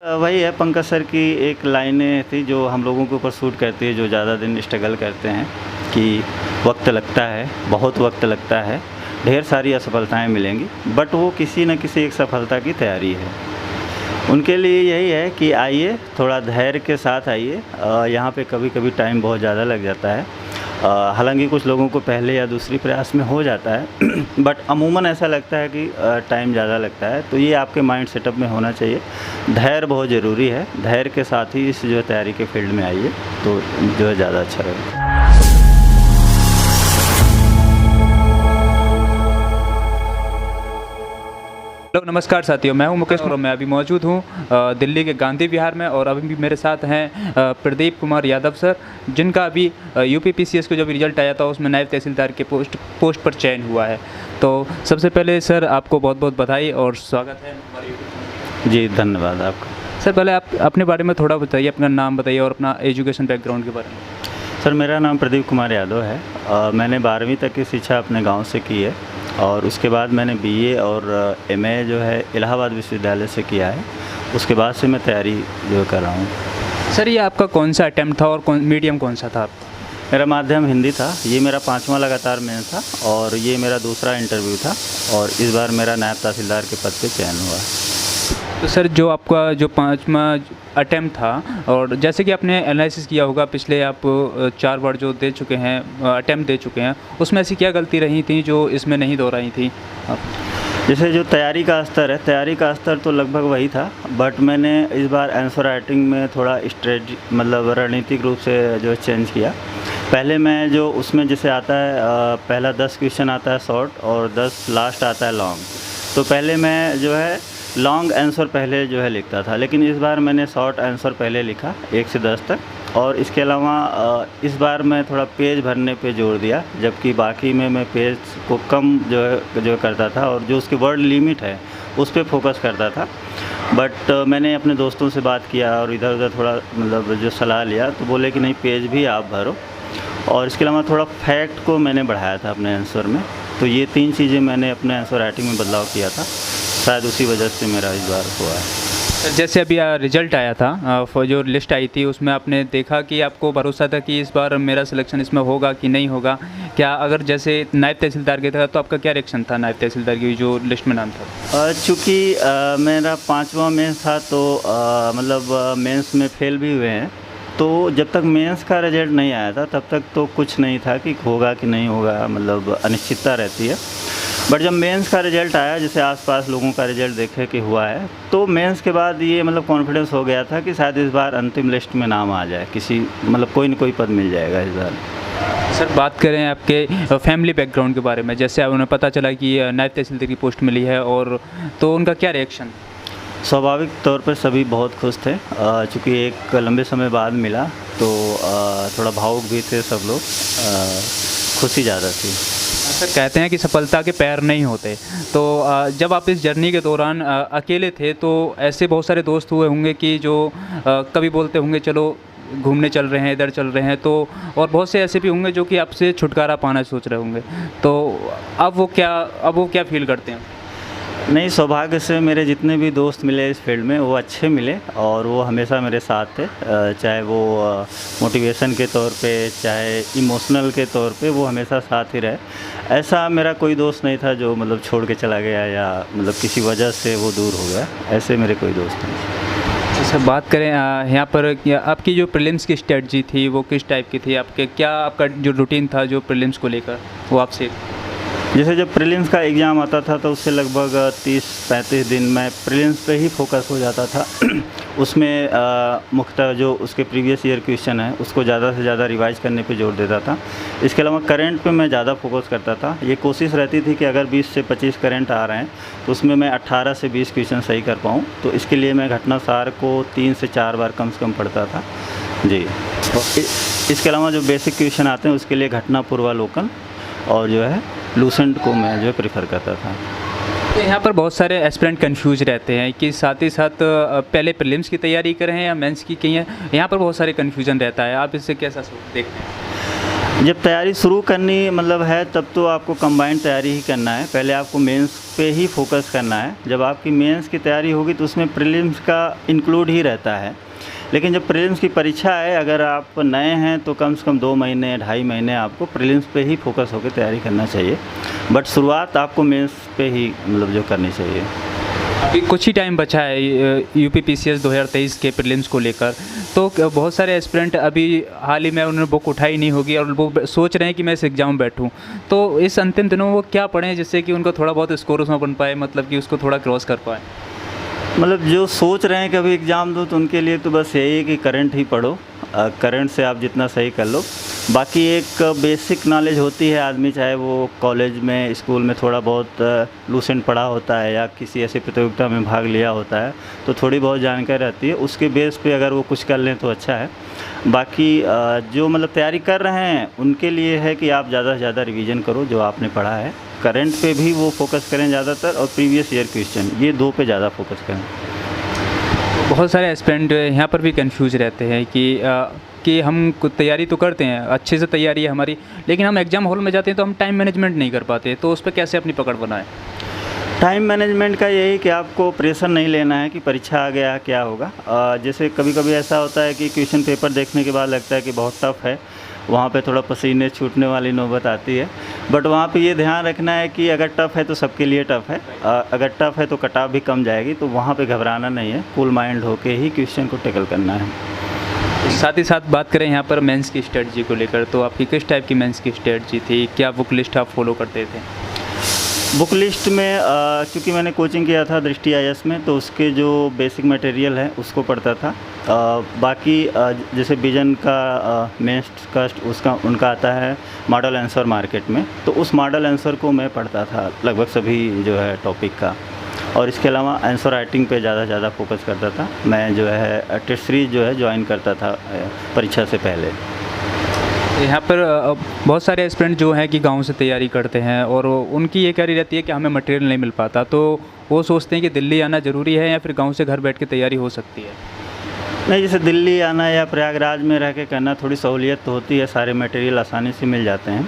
वही है पंकज सर की एक लाइनें थी जो हम लोगों के ऊपर सूट करती है, जो ज़्यादा दिन स्ट्रगल करते हैं कि वक्त लगता है, बहुत वक्त लगता है, ढेर सारी असफलताएं मिलेंगी, बट वो किसी न किसी एक सफलता की तैयारी है। उनके लिए यही है कि आइए, थोड़ा धैर्य के साथ आइए। यहाँ पे कभी कभी टाइम बहुत ज़्यादा लग जाता है, हालांकि कुछ लोगों को पहले या दूसरी प्रयास में हो जाता है बट अमूमन ऐसा लगता है कि टाइम ज़्यादा लगता है। तो ये आपके माइंड सेटअप में होना चाहिए। धैर्य बहुत ज़रूरी है, धैर्य के साथ ही इस जो तैयारी के फील्ड में आइए तो जो है ज़्यादा अच्छा रहेगा। हेलो नमस्कार साथियों, मैं हूं मुकेश और मैं अभी मौजूद हूं दिल्ली के गांधी विहार में और अभी भी मेरे साथ हैं प्रदीप कुमार यादव सर, जिनका अभी यूपीपीसीएस का जब रिजल्ट आया था उसमें नायब तहसीलदार के पोस्ट पर चयन हुआ है। तो सबसे पहले सर आपको बहुत बहुत बधाई और स्वागत है हमारे यूट्यूब। जी धन्यवाद आपका। सर पहले आप अपने बारे में थोड़ा बताइए, अपना नाम बताइए और अपना एजुकेशन बैकग्राउंड के बारे में। सर मेरा नाम प्रदीप कुमार यादव है। मैंने 12वीं तक की शिक्षा अपने गांव से की है और उसके बाद मैंने बीए और एमए जो है इलाहाबाद विश्वविद्यालय से किया है। उसके बाद से मैं तैयारी जो कर रहा हूँ। सर ये आपका कौन सा अटैम्प्ट था और मीडियम कौन सा था आपका? मेरा माध्यम हिंदी था। ये मेरा 5वां लगातार मेंस था और ये मेरा दूसरा इंटरव्यू था और इस बार मेरा नायब तहसीलदार के पद पे चयन हुआ। तो सर जो आपका जो 5वां अटैम्प्ट था, और जैसे कि आपने एनालिसिस किया होगा पिछले आप 4 बार जो दे चुके हैं, अटैम्प्ट दे चुके हैं, उसमें ऐसी क्या गलती रही थी जो इसमें नहीं दोहराई थी आप? जैसे जो तैयारी का स्तर है, तैयारी का स्तर तो लगभग वही था, बट मैंने इस बार आंसर राइटिंग में थोड़ा स्ट्रेटजी मतलब रणनीतिक रूप से जो चेंज किया। पहले मैं जो उसमें जैसे आता है पहला 10 क्वेश्चन आता है शॉर्ट और 10 लास्ट आता है लॉन्ग, तो पहले मैं जो है लॉन्ग आंसर पहले जो है लिखता था, लेकिन इस बार मैंने शॉर्ट आंसर पहले लिखा 1 से 10 तक। और इसके अलावा इस बार मैं थोड़ा पेज भरने पे जोर दिया, जबकि बाकी में मैं पेज को कम जो करता था और जो उसकी वर्ड लिमिट है उस पर फोकस करता था। बट मैंने अपने दोस्तों से बात किया और इधर उधर थोड़ा मतलब जो सलाह लिया, तो बोले कि नहीं पेज भी आप भरो। और इसके अलावा थोड़ा फैक्ट को मैंने बढ़ाया था अपने आंसर में। तो ये 3 चीज़ें मैंने अपने आंसर राइटिंग में बदलाव किया था, शायद उसी वजह से मेरा इस बार हुआ है। जैसे अभी रिजल्ट आया था, जो लिस्ट आई थी उसमें आपने देखा कि आपको भरोसा था कि इस बार मेरा सिलेक्शन इसमें होगा कि नहीं होगा क्या? अगर जैसे नायब तहसीलदार के था तो आपका क्या रिएक्शन था नायब तहसीलदार की जो लिस्ट में नाम था? चूँकि मेरा 5वां मेंस था तो मतलब मेंस में फेल भी हुए हैं, तो जब तक मेंस का रिजल्ट नहीं आया था तब तक तो कुछ नहीं था कि होगा कि नहीं होगा, मतलब अनिश्चितता रहती है। बट जब मेंस का रिज़ल्ट आया, जैसे आसपास लोगों का रिज़ल्ट देखे कि हुआ है, तो मेंस के बाद ये मतलब कॉन्फिडेंस हो गया था कि शायद इस बार अंतिम लिस्ट में नाम आ जाए, किसी मतलब कोई न कोई पद मिल जाएगा इस बार। सर बात करें आपके फैमिली बैकग्राउंड के बारे में, जैसे उन्हें पता चला कि नायब तहसीलदार की पोस्ट मिली है, और तो उनका क्या रिएक्शन? स्वाभाविक तौर पर सभी बहुत खुश थे, चूँकि एक लंबे समय बाद मिला तो थोड़ा भावुक भी थे सब लोग, खुशी ज़्यादा थी। सर कहते हैं कि सफलता के पैर नहीं होते, तो जब आप इस जर्नी के दौरान अकेले थे तो ऐसे बहुत सारे दोस्त हुए होंगे कि जो कभी बोलते होंगे चलो घूमने चल रहे हैं, इधर चल रहे हैं, तो और बहुत से ऐसे भी होंगे जो कि आपसे छुटकारा पाना सोच रहे होंगे, तो अब वो क्या फील करते हैं? नहीं, सौभाग्य से मेरे जितने भी दोस्त मिले इस फील्ड में वो अच्छे मिले और वो हमेशा मेरे साथ थे, चाहे वो मोटिवेशन के तौर पे चाहे इमोशनल के तौर पे, वो हमेशा साथ ही रहे। ऐसा मेरा कोई दोस्त नहीं था जो मतलब छोड़ के चला गया या मतलब किसी वजह से वो दूर हो गया, ऐसे मेरे कोई दोस्त नहीं। सर बात करें यहाँ पर आपकी जो प्रीलिम्स की स्ट्रेटजी थी वो किस टाइप की थी? आपका जो रूटीन था जो प्रीलिम्स को लेकर, वो आपसे? जैसे जब प्रीलिम्स का एग्ज़ाम आता था तो उससे लगभग 30-35 दिन मैं प्रीलिम्स पे ही फोकस हो जाता था। उसमें मुख्यतः जो उसके प्रीवियस ईयर क्वेश्चन है उसको ज़्यादा से ज़्यादा रिवाइज करने पे जोर देता था। इसके अलावा करंट पे मैं ज़्यादा फोकस करता था। ये कोशिश रहती थी कि अगर 20 से 25 करंट आ रहे हैं तो उसमें मैं 18 से 20 क्वेश्चन सही कर पाऊँ, तो इसके लिए मैं घटनासार को 3 से 4 बार कम से कम पढ़ता था जी। इसके अलावा जो बेसिक क्वेश्चन आते हैं उसके लिए घटना पूर्वालोकन और जो है लूसेंट को मैं जो प्रेफर करता था। तो यहाँ पर बहुत सारे एस्पिरेंट कंफ्यूज रहते हैं कि साथ ही साथ पहले प्रीलिम्स की तैयारी करें या मेंस की कहीं, यहाँ पर बहुत सारे कन्फ्यूजन रहता है, आप इससे कैसा देखते हैं? जब तैयारी शुरू करनी मतलब है तब तो आपको कंबाइंड तैयारी ही करना है। पहले आपको मेंस पे ही फोकस करना है। जब आपकी मेंस की तैयारी होगी तो उसमें प्रीलिम्स का इंक्लूड ही रहता है। लेकिन जब प्रीलिम्स की परीक्षा है, अगर आप नए हैं तो कम से कम 2 महीने 2.5 महीने आपको प्रीलिम्स पे ही फोकस होकर तैयारी करना चाहिए। बट शुरुआत आपको मेंस पे ही मतलब जो करनी चाहिए। अभी कुछ ही टाइम बचा है यूपी पीसीएस 2023 के प्रीलिम्स को लेकर, तो बहुत सारे एस्पिरेंट अभी हाल ही में उन्होंने बुक उठाई नहीं होगी और वो सोच रहे हैं कि मैं इस एग्ज़ाम में बैठूं। तो इस अंतिम दिनों वो क्या पढ़ें जिससे कि उनको थोड़ा बहुत स्कोर उसमें बन पाए, मतलब कि उसको थोड़ा क्रॉस कर पाए? मतलब जो सोच रहे हैं कि अभी एग्ज़ाम दो तो उनके लिए तो बस यही है कि करंट ही पढ़ो। करंट से आप जितना सही कर लो। बाकी एक बेसिक नॉलेज होती है, आदमी चाहे वो कॉलेज में स्कूल में थोड़ा बहुत लूसेंट पढ़ा होता है या किसी ऐसी प्रतियोगिता में भाग लिया होता है तो थोड़ी बहुत जानकारी रहती है। उसके बेस पे अगर वो कुछ कर लें तो अच्छा है। बाकी जो मतलब तैयारी कर रहे हैं उनके लिए है कि आप ज़्यादा से ज़्यादा रिवीजन करो जो आपने पढ़ा है। करंट पे भी वो फोकस करें ज़्यादातर और प्रीवियस ईयर क्वेश्चन, ये 2 पे ज़्यादा फोकस करें। बहुत सारे एस्पिरेंट यहाँ पर भी कंफ्यूज रहते हैं कि हम तैयारी तो करते हैं, अच्छे से तैयारी है हमारी, लेकिन हम एग्ज़ाम हॉल में जाते हैं तो हम टाइम मैनेजमेंट नहीं कर पाते। तो उस पर कैसे अपनी पकड़ बनाएं? टाइम मैनेजमेंट का यही कि आपको प्रेशर नहीं लेना है कि परीक्षा आ गया क्या होगा। जैसे कभी कभी ऐसा होता है कि क्वेश्चन पेपर देखने के बाद लगता है कि बहुत टफ है, वहाँ पे थोड़ा पसीने छूटने वाली नौबत आती है। बट वहाँ पे ये ध्यान रखना है कि अगर टफ़ है तो सबके लिए टफ़ है। अगर टफ़ है तो कट ऑफ भी कम जाएगी, तो वहाँ पे घबराना नहीं है, कूल माइंड होके ही क्वेश्चन को टैकल करना है। साथ ही साथ बात करें यहाँ पर मेंस की स्ट्रेटजी को लेकर, तो आपकी किस टाइप की मेंस की स्ट्रेटजी थी? क्या बुक लिस्ट आप फॉलो करते थे? बुक लिस्ट में चूँकि मैंने कोचिंग किया था दृष्टि आईएएस में, तो उसके जो बेसिक मटेरियल है उसको पढ़ता था। बाकी जैसे विजन का मेंस का उसका उनका आता है मॉडल आंसर मार्केट में, तो उस मॉडल आंसर को मैं पढ़ता था लगभग सभी जो है टॉपिक का। और इसके अलावा आंसर राइटिंग पे ज़्यादा फोकस करता था। मैं जो है टेस्ट सीरीज जो है ज्वाइन करता था परीक्षा से पहले। यहाँ पर बहुत सारे एस्पिरेंट जो हैं कि गांव से तैयारी करते हैं और उनकी ये कह रहती है कि हमें मटेरियल नहीं मिल पाता, तो वो सोचते हैं कि दिल्ली आना ज़रूरी है या फिर गांव से घर बैठ के तैयारी हो सकती है? नहीं, जैसे दिल्ली आना या प्रयागराज में रह के करना थोड़ी सहूलियत तो होती है, सारे मटेरियल आसानी से मिल जाते हैं।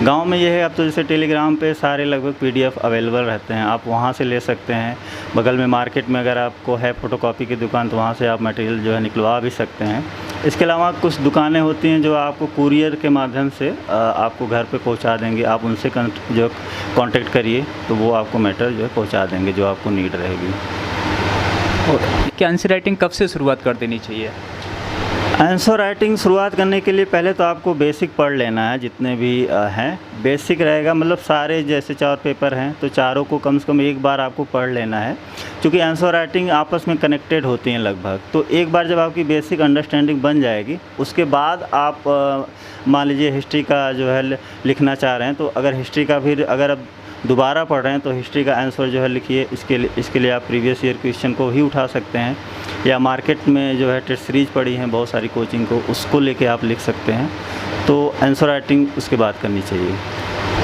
गांव में ये है अब तो जैसे टेलीग्राम पे सारे लगभग पीडीएफ अवेलेबल रहते हैं, आप वहां से ले सकते हैं। बगल में मार्केट में अगर आपको है फ़ोटोकॉपी की दुकान तो वहां से आप मटेरियल जो है निकलवा भी सकते हैं। इसके अलावा कुछ दुकानें होती हैं जो आपको कुरियर के माध्यम से आपको घर पे पहुंचा देंगे। आप उनसे जो कांटेक्ट करिए तो वो आपको मैटर जो है पहुँचा देंगे जो आपको नीड रहेगी। और क्या आंसर राइटिंग कब से शुरुआत कर देनी चाहिए? आंसर राइटिंग शुरुआत करने के लिए पहले तो आपको बेसिक पढ़ लेना है, जितने भी हैं बेसिक रहेगा। मतलब सारे जैसे 4 पेपर हैं तो चारों को कम से कम एक बार आपको पढ़ लेना है, क्योंकि आंसर राइटिंग आपस में कनेक्टेड होती हैं लगभग। तो एक बार जब आपकी बेसिक अंडरस्टैंडिंग बन जाएगी उसके बाद आप मान लीजिए हिस्ट्री का जो है लिखना चाह रहे हैं, तो अगर हिस्ट्री का फिर अगर अब दोबारा पढ़ रहे हैं तो हिस्ट्री का आंसर जो है लिखिए। इसके लिए आप प्रीवियस ईयर क्वेश्चन को ही उठा सकते हैं, या मार्केट में जो है टेस्ट सीरीज पढ़ी हैं बहुत सारी कोचिंग को, उसको लेके आप लिख सकते हैं। तो आंसर राइटिंग उसके बाद करनी चाहिए।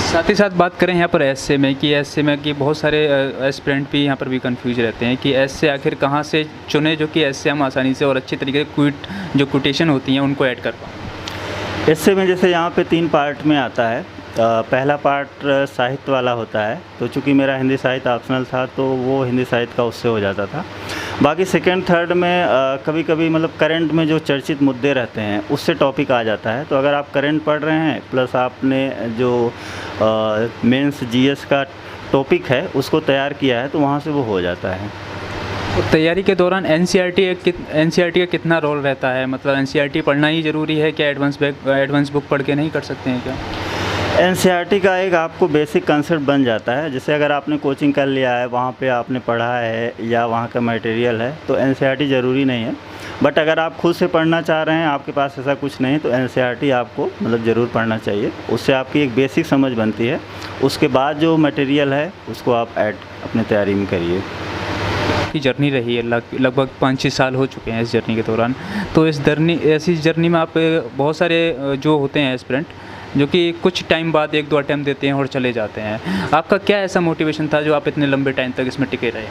साथ ही साथ बात करें यहाँ पर एसए में कि बहुत सारे एस्पिरेंट भी यहाँ पर भी कंफ्यूज रहते हैं कि एसए आखिर कहाँ से चुने जो कि एसए हम आसानी से और अच्छे तरीके से जो कोटेशन होती हैं उनको ऐड कर पाएँ। एसए में जैसे यहाँ पे 3 पार्ट में आता है। पहला पार्ट साहित्य वाला होता है, तो चूँकि मेरा हिंदी साहित्य ऑप्शनल था तो वो हिंदी साहित्य का उससे हो जाता था। बाकी सेकंड थर्ड में कभी कभी मतलब करंट में जो चर्चित मुद्दे रहते हैं उससे टॉपिक आ जाता है। तो अगर आप करंट पढ़ रहे हैं प्लस आपने जो मेंस जीएस का टॉपिक है उसको तैयार किया है तो वहाँ से वो हो जाता है। तो तैयारी के दौरान एनसीईआरटी का कितना रोल रहता है? मतलब एनसीईआरटी पढ़ना ही ज़रूरी है क्या? एडवांस बुक पढ़ के नहीं कर सकते हैं क्या? एनसीईआरटी का एक आपको बेसिक कंसेप्ट बन जाता है। जैसे अगर आपने कोचिंग कर लिया है, वहाँ पे आपने पढ़ा है या वहाँ का मटेरियल है, तो एनसीईआरटी ज़रूरी नहीं है। बट अगर आप खुद से पढ़ना चाह रहे हैं, आपके पास ऐसा कुछ नहीं, तो एनसीईआरटी आपको मतलब ज़रूर पढ़ना चाहिए। उससे आपकी एक बेसिक समझ बनती है। उसके बाद जो मटेरियल है उसको आप ऐड अपनी तैयारी में करिए। की जर्नी रही है, लगभग 5-6 साल हो चुके हैं इस जर्नी के दौरान। तो ऐसी जर्नी में आप बहुत सारे जो होते हैं एस्पिरेंट जो कि कुछ टाइम बाद 1-2 अटैम्प्ट देते हैं और चले जाते हैं, आपका क्या ऐसा मोटिवेशन था जो आप इतने लंबे टाइम तक इसमें टिके रहे?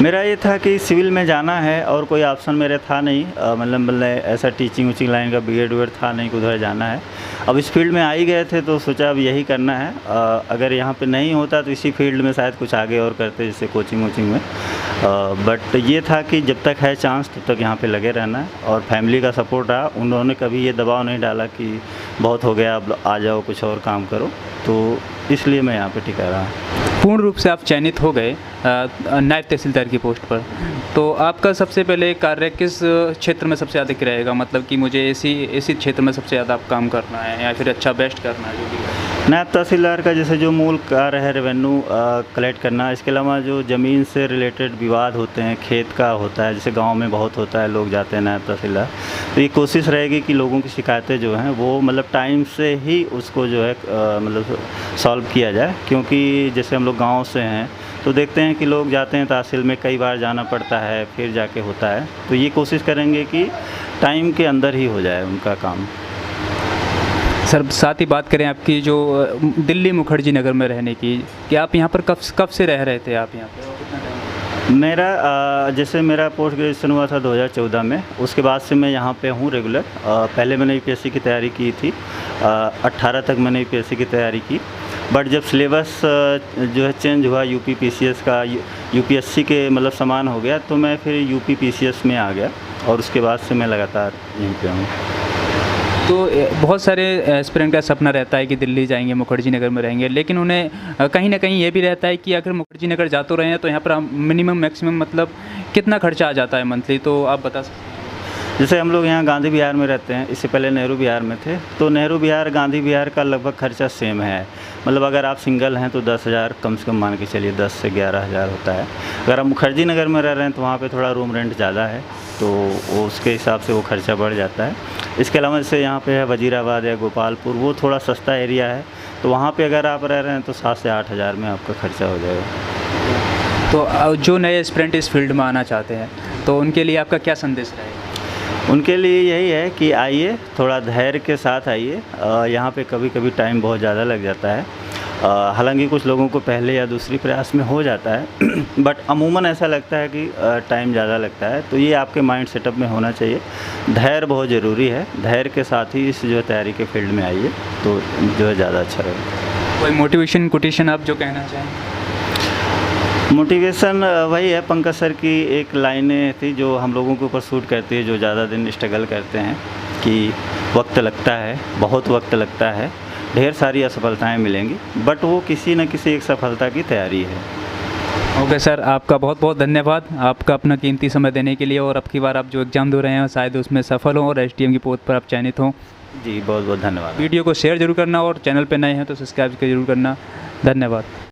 मेरा ये था कि सिविल में जाना है और कोई ऑप्शन मेरे था नहीं, मतलब ऐसा टीचिंग उचिंग लाइन का बीएड वीएड था नहीं कि उधर जाना है। अब इस फील्ड में आ ही गए थे तो सोचा अब यही करना है। अगर यहाँ पे नहीं होता तो इसी फील्ड में शायद कुछ आगे और करते, जैसे कोचिंग वोचिंग में। बट ये था कि जब तक है चांस तब तक यहाँ पे लगे रहना है। और फैमिली का सपोर्ट रहा, उन्होंने कभी ये दबाव नहीं डाला कि बहुत हो गया अब आ जाओ कुछ और काम करो, तो इसलिए मैं यहाँ पे टिका रहा। पूर्ण रूप से आप चयनित हो गए नायब तहसीलदार की पोस्ट पर, तो आपका सबसे पहले कार्य किस क्षेत्र में सबसे अधिक रहेगा? मतलब कि मुझे इसी क्षेत्र में सबसे ज़्यादा आप काम करना है या फिर अच्छा बेस्ट करना है, जो भी है। नायब तहसीलदार का जैसे जो मूल कार्य है रेवेन्यू कलेक्ट करना, इसके अलावा जो ज़मीन से रिलेटेड विवाद होते हैं, खेत का होता है, जैसे गांव में बहुत होता है, लोग जाते हैं नायब तहसीलदार, तो ये कोशिश रहेगी कि लोगों की शिकायतें जो हैं वो मतलब टाइम से ही उसको जो है मतलब सॉल्व किया जाए। क्योंकि जैसे हम लोग गाँव से हैं तो देखते हैं कि लोग जाते हैं तहसील में, कई बार जाना पड़ता है, फिर जाके होता है, तो ये कोशिश करेंगे कि टाइम के अंदर ही हो जाए उनका काम। सर, साथ ही बात करें आपकी जो दिल्ली मुखर्जी नगर में रहने की, कि आप यहाँ पर कब से रह रहे थे आप यहाँ पर, कितना टाइम? मेरा जैसे मेरा पोस्ट ग्रेजुएशन हुआ था 2014 में, उसके बाद से मैं यहाँ पे हूँ रेगुलर। पहले मैंने यूपीएससी की तैयारी की थी, 18 तक मैंने यूपीएससी की तैयारी की। बट जब सिलेबस जो है चेंज हुआ, यूपी पीसीएस का यूपीएससी के मतलब समान हो गया, तो मैं फिर यूपी पीसीएस में आ गया और उसके बाद से मैं लगातार यहीं पे हूँ। तो बहुत सारे एस्पिरेंट का सपना रहता है कि दिल्ली जाएंगे, मुखर्जी नगर में रहेंगे, लेकिन उन्हें कहीं ना कहीं ये भी रहता है कि अगर मुखर्जी नगर जा तो रहे हैं तो यहाँ पर मिनिमम मैक्सिमम मतलब कितना खर्चा आ जाता है मंथली, तो आप बता सकते हैं? जैसे हम लोग यहाँ गांधी विहार में रहते हैं, इससे पहले नेहरू विहार में थे, तो नेहरू विहार गांधी विहार का लगभग खर्चा सेम है। मतलब अगर आप सिंगल हैं तो 10,000 कम से कम मान के चलिए, 10 से 11,000 होता है। अगर आप मुखर्जी नगर में रह रहे हैं तो वहाँ पे थोड़ा रूम रेंट ज़्यादा है, तो वो उसके हिसाब से वो खर्चा बढ़ जाता है। इसके अलावा जैसे यहाँ पे है वजीराबाद या गोपालपुर, वो थोड़ा सस्ता एरिया है, तो वहाँ पे अगर आप रह रहे हैं तो 7 से 8,000 में आपका खर्चा हो जाएगा। तो जो नए एस्पिरेंट इस फील्ड में आना चाहते हैं तो उनके लिए आपका क्या संदेश रहेगा? उनके लिए यही है कि आइए, थोड़ा धैर्य के साथ आइए। यहाँ पे कभी कभी टाइम बहुत ज़्यादा लग जाता है, हालांकि कुछ लोगों को पहले या दूसरी प्रयास में हो जाता है बट अमूमन ऐसा लगता है कि टाइम ज़्यादा लगता है। तो ये आपके माइंड सेटअप में होना चाहिए, धैर्य बहुत ज़रूरी है। धैर्य के साथ ही इस जो तैयारी के फील्ड में आइए तो जो है ज़्यादा अच्छा रहेगा। कोई मोटिवेशन कोटेशन आप जो कहना चाहें? मोटिवेशन वही है, पंकज सर की एक लाइनें थी जो हम लोगों के ऊपर सूट करती है, जो ज़्यादा दिन स्ट्रगल करते हैं, कि वक्त लगता है, बहुत वक्त लगता है, ढेर सारी असफलताएं मिलेंगी, बट वो किसी न किसी एक सफलता की तैयारी है। ओके सर, आपका बहुत बहुत धन्यवाद, आपका अपना कीमती समय देने के लिए। और अब की बार आप जो एग्ज़ाम दे रहे हैं शायद उसमें सफल हों और एसडीएम की पोस्ट पर आप चयनित हों। जी बहुत बहुत धन्यवाद। वीडियो को शेयर जरूर करना और चैनल पर नए हैं तो सब्सक्राइब जरूर करना। धन्यवाद।